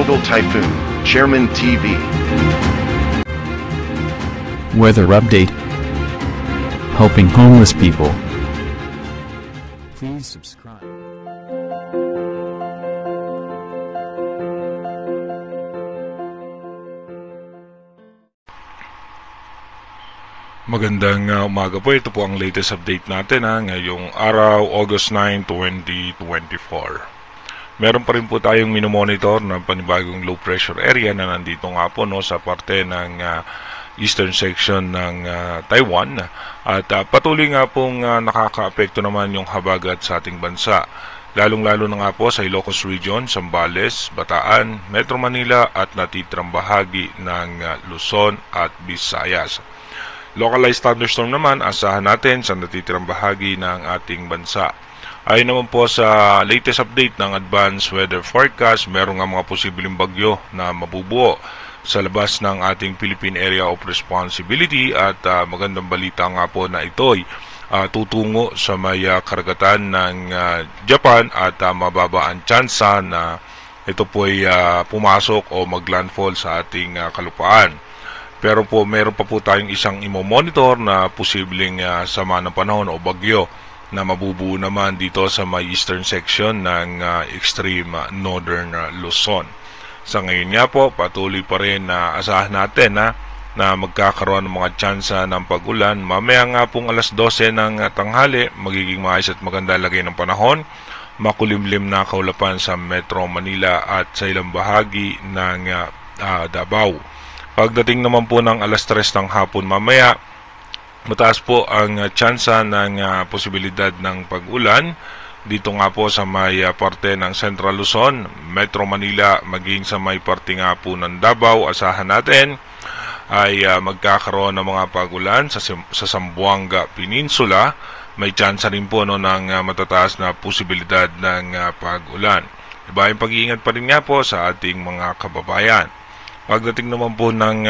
Global Typhoon, Chairman TV. Weather update. Helping homeless people. Please subscribe. Magandang umaga po. Ito po ang latest update natin ngayong araw, August 9, 2024. Meron pa rin po tayong minomonitor na panibagong low pressure area na nandito nga po sa parte ng eastern section ng Taiwan. At patuloy nga pong nakakaapekto naman yung habagat sa ating bansa. Lalong-lalo na nga po sa Ilocos Region, Zambales, Bataan, Metro Manila at natitirang bahagi ng Luzon at Visayas. Localized thunderstorm naman, asahan natin sa natitirang bahagi ng ating bansa. Ayon naman po sa latest update ng Advanced Weather Forecast, meron nga mga posibleng bagyo na mabubuo sa labas ng ating Philippine Area of Responsibility at magandang balita nga po na ito'y tutungo sa may karagatan ng Japan at mababa ang tsansa na ito po'y pumasok o maglandfall sa ating kalupaan. Pero po meron pa po tayong isang imo-monitor na posibleng sama ng panahon o bagyo na mabubuo naman dito sa may eastern section ng extreme northern Luzon. Sa ngayon nga po, patuloy pa rin na asahan natin na magkakaroon ng mga tsansa ng pag-ulan. Mamaya nga pong alas 12 ng tanghali, magiging maayos at maganda lagay ng panahon. Makulimlim na kaulapan sa Metro Manila at sa ilang bahagi ng Davao. Pagdating naman po ng alas 3 ng hapon mamaya, mataas po ang tsansa ng posibilidad ng pag-ulan dito nga po sa may parte ng Central Luzon, Metro Manila, maging sa may parte nga po ng Davao. Asahan natin ay magkakaroon ng mga pag-ulan sa Zamboanga Peninsula. May tsansa rin po ng matataas na posibilidad ng pag-ulan. Iba yung pag-iingat pa rin nga po sa ating mga kababayan. Pagdating naman po ng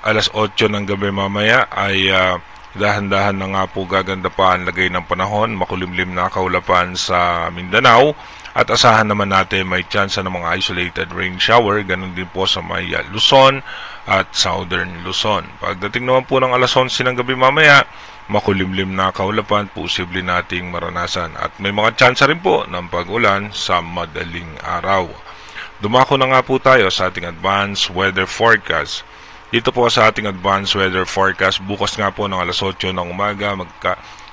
alas 8 ng gabi mamaya ay dahan-dahan na nga po gaganda pa ang lagay ng panahon, makulimlim na kaulapan sa Mindanao at asahan naman natin may chance ng mga isolated rain shower, ganun din po sa may Luzon at Southern Luzon. Pagdating naman po ng alas 11 ng gabi mamaya, makulimlim na kaulapan, posible nating maranasan at may mga chance rin po ng pag-ulan sa madaling araw. Dumako na nga po tayo sa ating advanced weather forecast. Dito po sa ating advanced weather forecast, bukas nga po ng alas 8 ng umaga,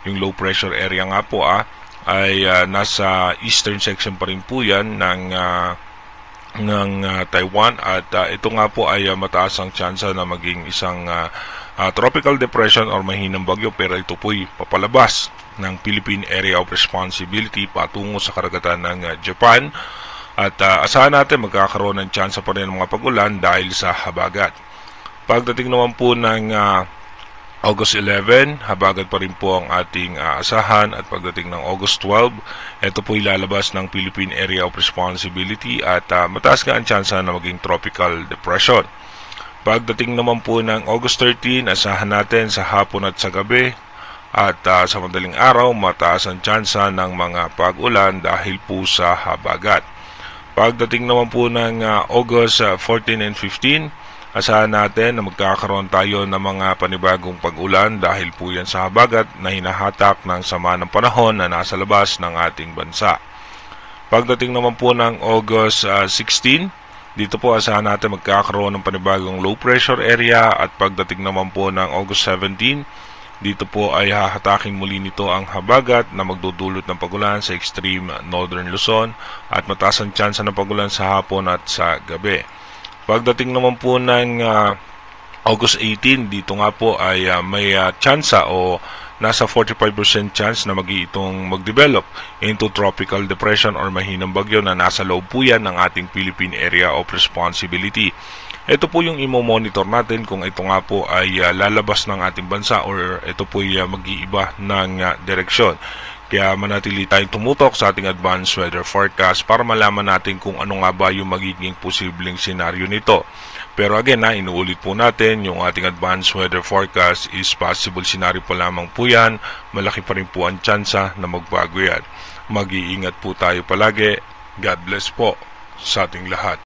yung low pressure area nga po ay nasa eastern section pa rin po yan ng Taiwan at ito nga po ay mataas ang tsansa na maging isang tropical depression or mahinang bagyo, pero ito po'y papalabas ng Philippine Area of Responsibility patungo sa karagatan ng Japan at asahan natin magkakaroon ng tsansa pa rin ng mga pag-ulan dahil sa habagat. Pagdating naman po ng August 11, habagat pa rin po ang ating asahan at pagdating ng August 12, ito po ilalabas ng Philippine Area of Responsibility at mataas nga ang tsansa na maging tropical depression. Pagdating naman po ng August 13, asahan natin sa hapon at sa gabi at sa madaling araw, mataas ang tsansa ng mga pag-ulan dahil po sa habagat. Pagdating naman po ng August 14 and 15, asahan natin na magkakaroon tayo ng mga panibagong pag-ulan dahil po yan sa habagat na hinahatak ng sama ng panahon na nasa labas ng ating bansa. Pagdating naman po ng August 16, dito po asahan natin magkakaroon ng panibagong low pressure area at pagdating naman po ng August 17, dito po ay hahatakin muli nito ang habagat na magdudulot ng pag-ulan sa extreme northern Luzon at mataas ang tsansa ng pag-ulan sa hapon at sa gabi. Pagdating naman po ng August 18, dito nga po ay may tsansa o nasa 45% chance na mag-develop into tropical depression or mahinang bagyo na nasa loob po yan ng ating Philippine Area of Responsibility. Ito po yung imo-monitor natin kung ito nga po ay lalabas ng ating bansa or ito po ay mag-iiba ng direksyon. Kaya manatili tayong tumutok sa ating advanced weather forecast para malaman natin kung ano nga ba yung magiging posibleng senaryo nito. Pero again, inuulit po natin, yung ating advanced weather forecast is possible scenario po lamang po yan. Malaki pa rin po ang tsansa na magbago yan. Mag-iingat po tayo palagi. God bless po sa ating lahat.